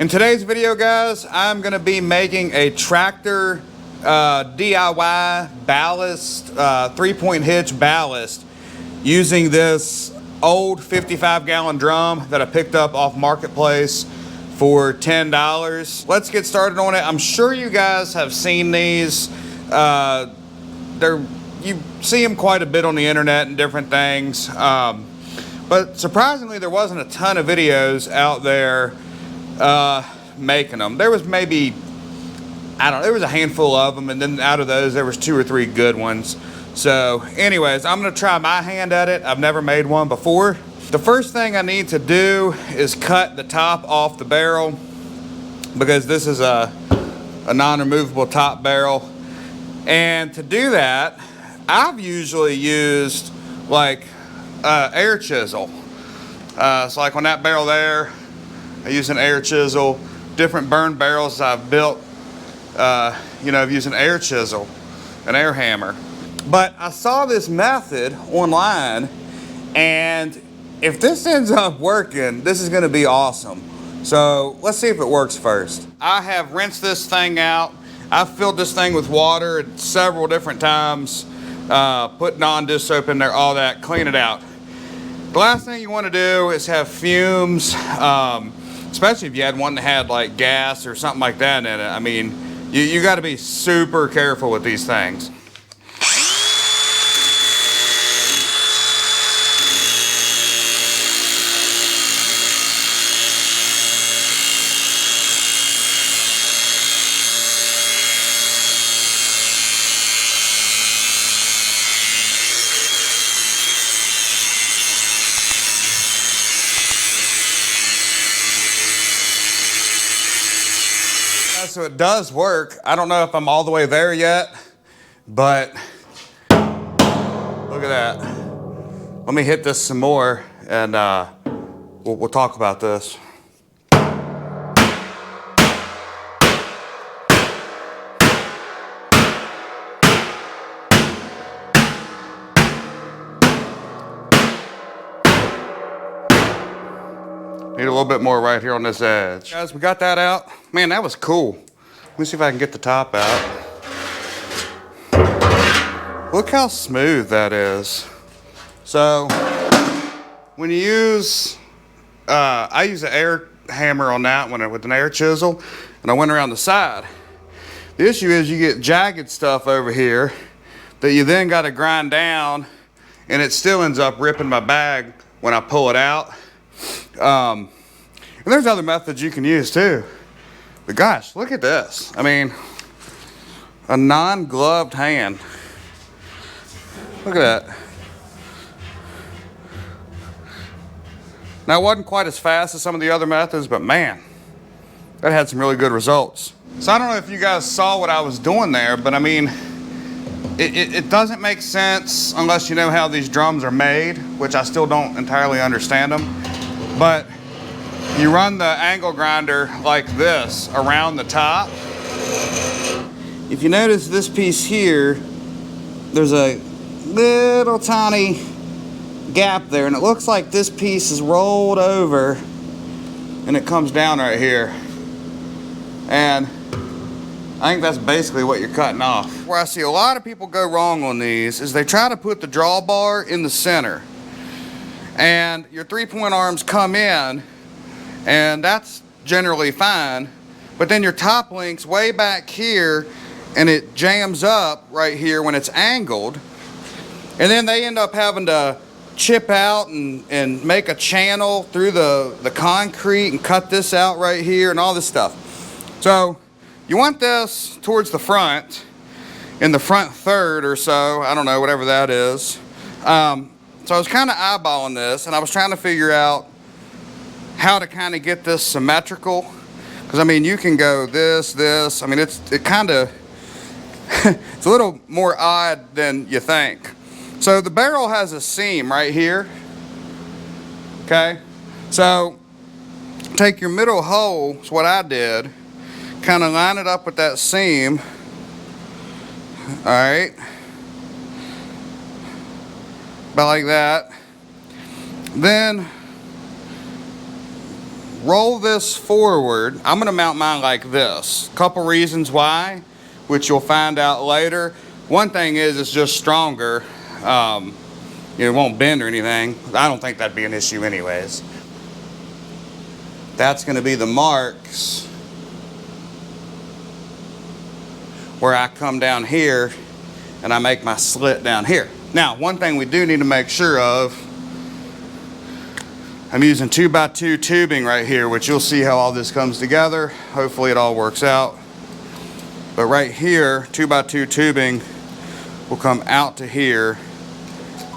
In today's video, guys, I'm going to be making a tractor DIY ballast, 3-point hitch ballast using this old 55-gallon drum that I picked up off Marketplace for $10. Let's get started on it. I'm sure you guys have seen these. You see them quite a bit on the internet and different things. But surprisingly, there wasn't a ton of videos out there making them. There was maybe, I don't know, there was a handful of them, and then out of those there was 2 or 3 good ones. So anyways, I'm gonna try my hand at it. I've never made one before. The first thing I need to do is cut the top off the barrel, because this is a non-removable top barrel. And to do that, I've usually used like air chisel. So like on that barrel there, I use an air chisel. Different burn barrels I've built, I've used an air chisel, an air hammer. But I saw this method online, and if this ends up working, this is gonna be awesome. So let's see if it works first. I have rinsed this thing out. I've filled this thing with water several different times, put non-dish soap in there, all that, clean it out. The last thing you want to do is have fumes, especially if you had one that had like gas or something like that in it. I mean, you got to be super careful with these things. So it does work. I don't know if I'm all the way there yet, but look at that. Let me hit this some more, and we'll talk about this. Need a little bit more right here on this edge. Guys, we got that out. Man, that was cool. Let me see if I can get the top out. Look how smooth that is. So, when you use, I use an air hammer on that one with an air chisel, and I went around the side. The issue is you get jagged stuff over here that you then got to grind down, and it still ends up ripping my bag when I pull it out. And there's other methods you can use too. But gosh, look at this. I mean, a non-gloved hand. Look at that. Now, it wasn't quite as fast as some of the other methods, but man, that had some really good results. So I don't know if you guys saw what I was doing there, but I mean, it doesn't make sense unless you know how these drums are made, which I still don't entirely understand them. But you run the angle grinder like this around the top. If you notice this piece here, there's a little tiny gap there, and it looks like this piece is rolled over and it comes down right here. And I think that's basically what you're cutting off. Where I see a lot of people go wrong on these is they try to put the drawbar in the center, and your 3-point arms come in, and that's generally fine, but then your top link's way back here, and it jams up right here when it's angled, and then they end up having to chip out and make a channel through the concrete and cut this out right here and all this stuff. So you want this towards the front, in the front third or so, I don't know, whatever that is. So I was kind of eyeballing this, and I was trying to figure out how to kind of get this symmetrical. Because I mean, you can go this. I mean, it kind of, it's a little more odd than you think. So the barrel has a seam right here. Okay. So take your middle hole, is what I did. Kind of line it up with that seam. All right. About like that. Then roll this forward. I'm gonna mount mine like this. Couple reasons why, which you'll find out later. One thing is it's just stronger. It won't bend or anything. I don't think that'd be an issue anyways. That's gonna be the marks where I come down here and I make my slit down here. Now, one thing we do need to make sure of, I'm using 2x2 tubing right here, which you'll see how all this comes together. Hopefully it all works out. But right here, 2x2 tubing will come out to here.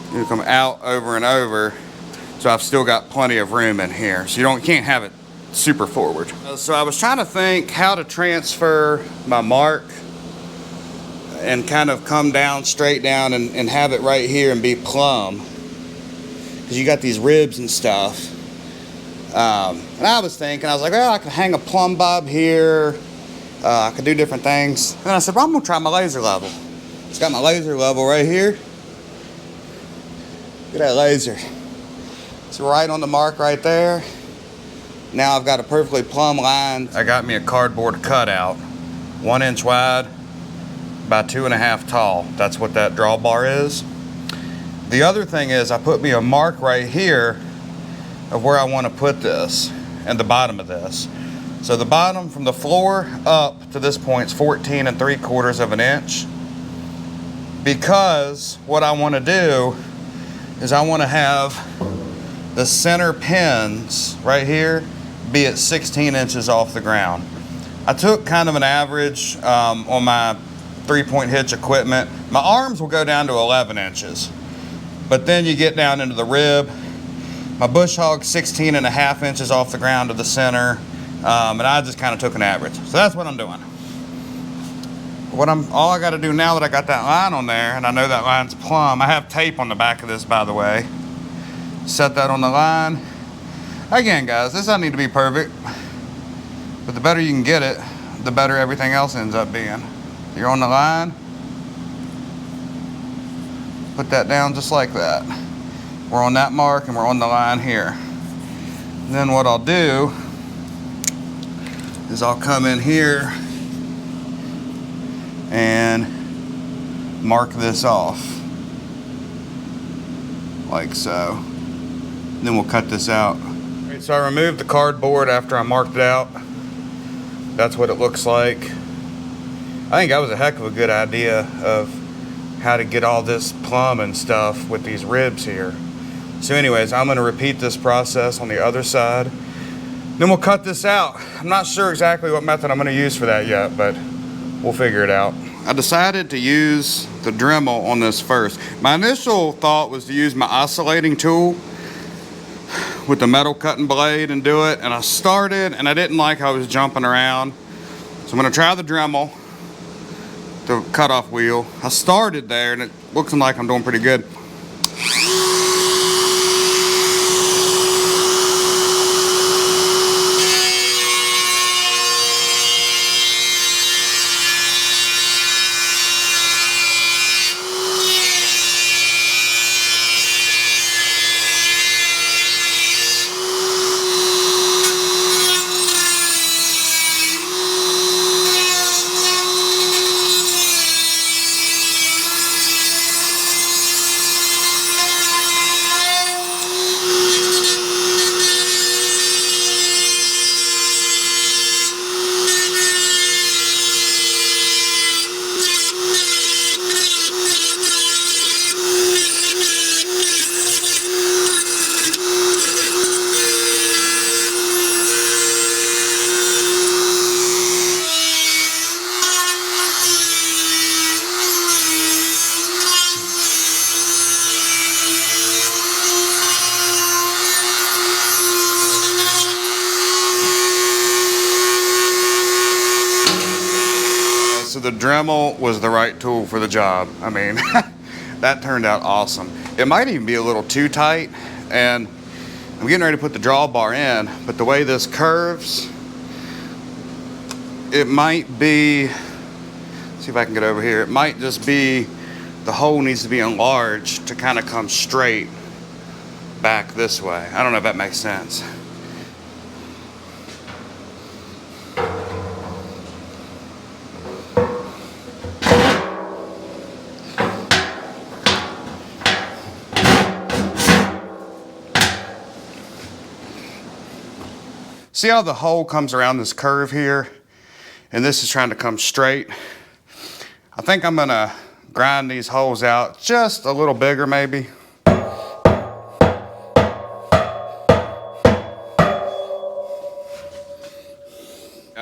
It'll come out over and over. So I've still got plenty of room in here. So you can't have it super forward. So I was trying to think how to transfer my mark and kind of come down, straight down, and have it right here and be plumb. Because you got these ribs and stuff. And I was thinking, I was like, well, I could hang a plumb bob here. I could do different things. And I said, well, I'm gonna try my laser level. It's got my laser level right here. Look at that laser. It's right on the mark right there. Now I've got a perfectly plumb line. I got me a cardboard cutout, 1 inch wide by 2.5 tall. That's what that drawbar is. The other thing is I put me a mark right here of where I want to put this and the bottom of this. So the bottom from the floor up to this point is 14 3/4 of an inch. Because what I want to do is I want to have the center pins right here be at 16 inches off the ground. I took kind of an average on my 3-point hitch equipment. My arms will go down to 11 inches. But then you get down into the rib. My bush hog 16.5 inches off the ground to the center. And I just kind of took an average. So that's what I'm doing. All I got to do now that I got that line on there, and I know that line's plumb, I have tape on the back of this, by the way. Set that on the line. Again, guys, this doesn't need to be perfect, but the better you can get it, the better everything else ends up being. You're on the line. Put that down just like that. We're on that mark and we're on the line here. And then what I'll do is I'll come in here and mark this off like so. And then we'll cut this out. All right, so I removed the cardboard after I marked it out. That's what it looks like. I think that was a heck of a good idea of how to get all this plumb and stuff with these ribs here. So anyways, I'm gonna repeat this process on the other side. Then we'll cut this out. I'm not sure exactly what method I'm gonna use for that yet, but we'll figure it out. I decided to use the Dremel on this first. My initial thought was to use my oscillating tool with the metal cutting blade and do it. And I started and I didn't like how I was jumping around. So I'm gonna try the Dremel, the cutoff wheel. I started there and it looks like I'm doing pretty good. So the Dremel was the right tool for the job. I mean, that turned out awesome. It might even be a little too tight, and I'm getting ready to put the drawbar in, but the way this curves, it might be, see if I can get over here, it might just be the hole needs to be enlarged to kind of come straight back this way. I don't know if that makes sense. See how the hole comes around this curve here? And this is trying to come straight. I think I'm gonna grind these holes out just a little bigger maybe.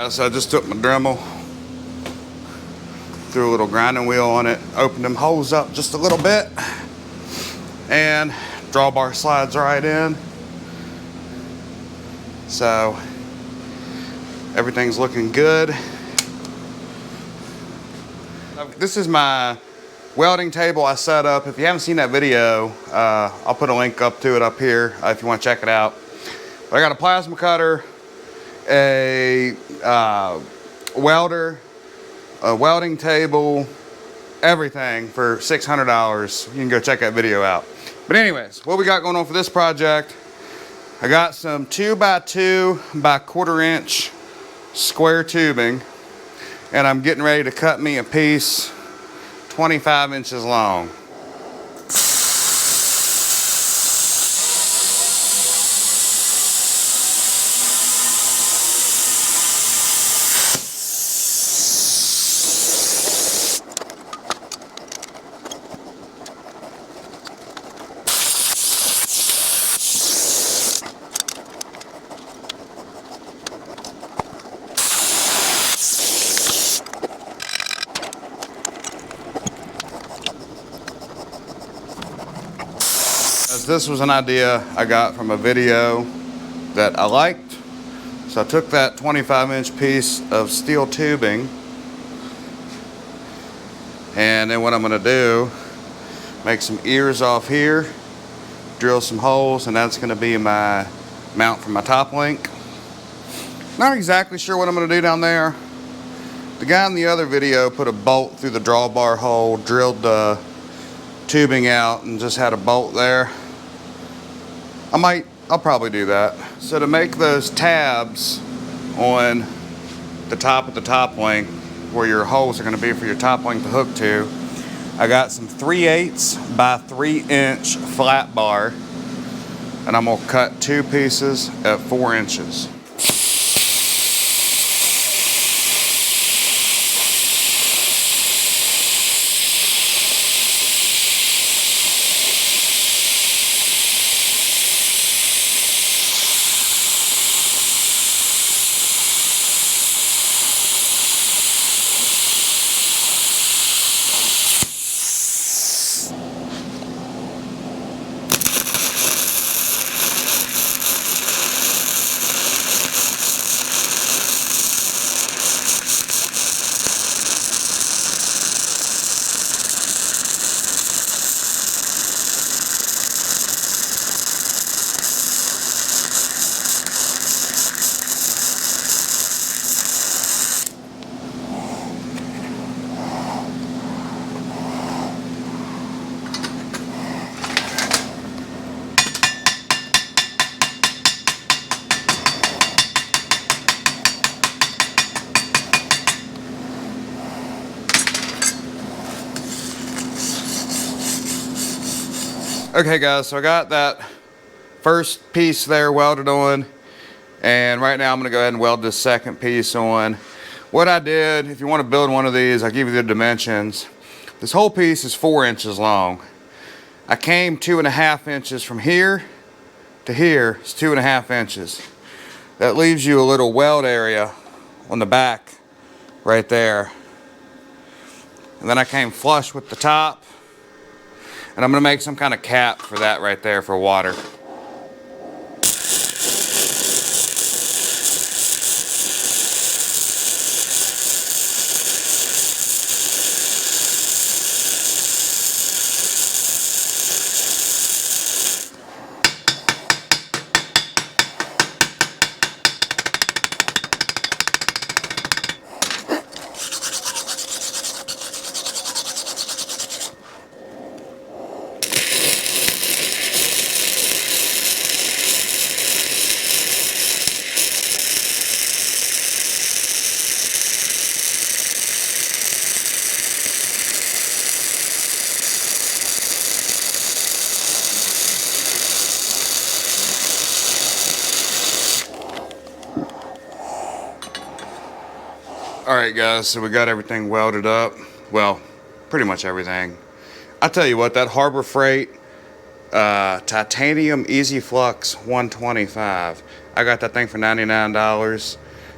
So I just took my Dremel, threw a little grinding wheel on it, opened them holes up just a little bit, and drawbar slides right in. So everything's looking good. This is my welding table I set up. If you haven't seen that video, I'll put a link up to it up here if you want to check it out. But I got a plasma cutter, a welder, a welding table, everything for $600. You can go check that video out. But anyways, what we got going on for this project, I got some 2x2 by 1/4 inch square tubing, and I'm getting ready to cut me a piece 25 inches long. This was an idea I got from a video that I liked. So I took that 25-inch piece of steel tubing, and then what I'm gonna do, make some ears off here, drill some holes, and that's gonna be my mount for my top link. Not exactly sure what I'm gonna do down there. The guy in the other video put a bolt through the drawbar hole, drilled the tubing out, and just had a bolt there. I'll probably do that. So to make those tabs on the top of the top link, where your holes are gonna be for your top link to hook to, I got some 3/8 by 3 inch flat bar, and I'm gonna cut 2 pieces at 4 inches. Okay guys, so I got that first piece there welded on, and right now I'm gonna go ahead and weld this second piece on. What I did, if you want to build one of these, I'll give you the dimensions. This whole piece is 4 inches long. I came 2.5 inches from here to here. It's 2.5 inches. That leaves you a little weld area on the back right there. And then I came flush with the top, and I'm gonna make some kind of cap for that right there for water. All right, guys, so we got everything welded up. Well, pretty much everything. I tell you what, that Harbor Freight titanium easy flux 125. I got that thing for $99.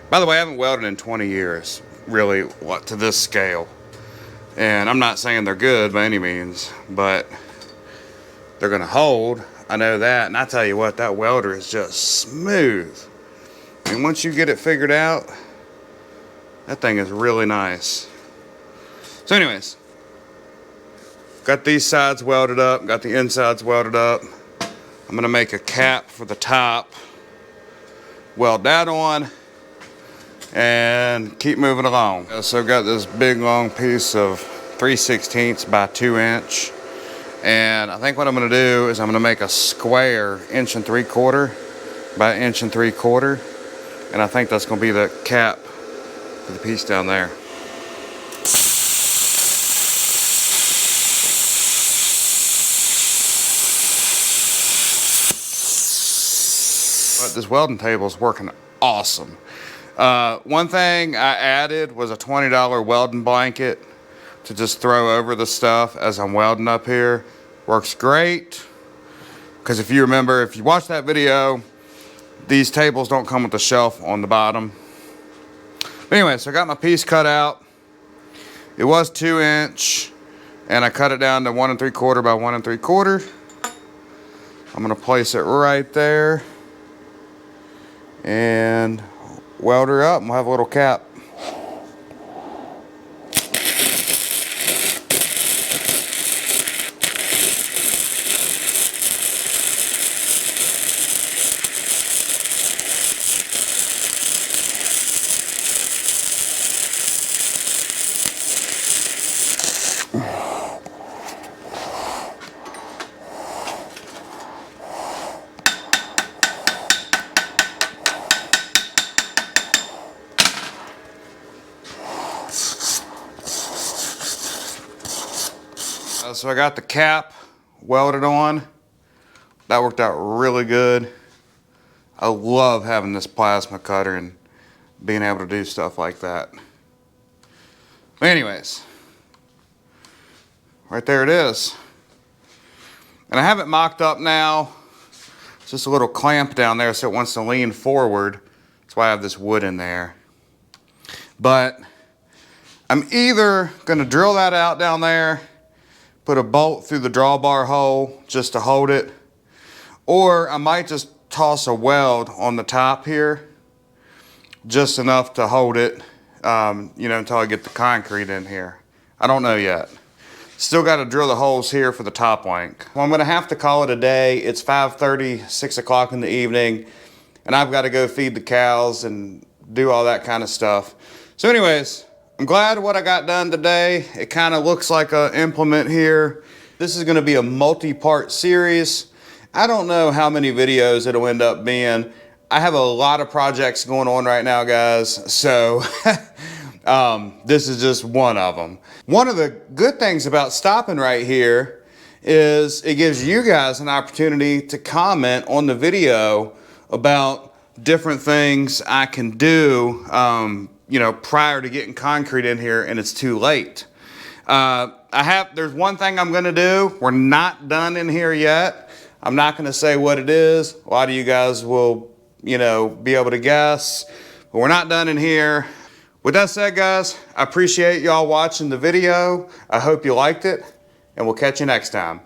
By the way, I haven't welded in 20 years, really, what, to this scale. And I'm not saying they're good by any means, but they're gonna hold. I know that, and I tell you what, that welder is just smooth. And once you get it figured out, that thing is really nice. So anyways, got these sides welded up, got the insides welded up. I'm gonna make a cap for the top, weld that on, and keep moving along. So I've got this big long piece of 3/16 by 2 inch. And I think what I'm gonna do is I'm gonna make a square 1 3/4 by 1 3/4. And I think that's gonna be the cap for the piece down there. But this welding table is working awesome. One thing I added was a $20 welding blanket to just throw over the stuff as I'm welding up here. Works great, because if you remember, if you watch that video, these tables don't come with a shelf on the bottom. But anyway, so I got my piece cut out. It was 2 inch, and I cut it down to 1 3/4 by 1 3/4. I'm gonna place it right there and weld her up, and we'll have a little cap. So I got the cap welded on. That worked out really good. I love having this plasma cutter and being able to do stuff like that. But anyways, right there it is. And I have it mocked up now. It's just a little clamp down there so it wants to lean forward. That's why I have this wood in there. But I'm either gonna drill that out down there, put a bolt through the drawbar hole just to hold it, or I might just toss a weld on the top here, just enough to hold it, you know, until I get the concrete in here. I don't know yet. Still got to drill the holes here for the top link. Well, I'm gonna have to call it a day. It's 5:30, 6 o'clock in the evening, and I've got to go feed the cows and do all that kind of stuff. So anyways, I'm glad what I got done today. It kind of looks like an implement here. This is going to be a multi-part series. I don't know how many videos it'll end up being. I have a lot of projects going on right now, guys. So this is just one of them. One of the good things about stopping right here is it gives you guys an opportunity to comment on the video about different things I can do, you know, prior to getting concrete in here and it's too late. There's one thing I'm gonna do. We're not done in here yet. I'm not gonna say what it is. A lot of you guys will, you know, be able to guess, but we're not done in here. With that said, guys, I appreciate y'all watching the video. I hope you liked it, and we'll catch you next time.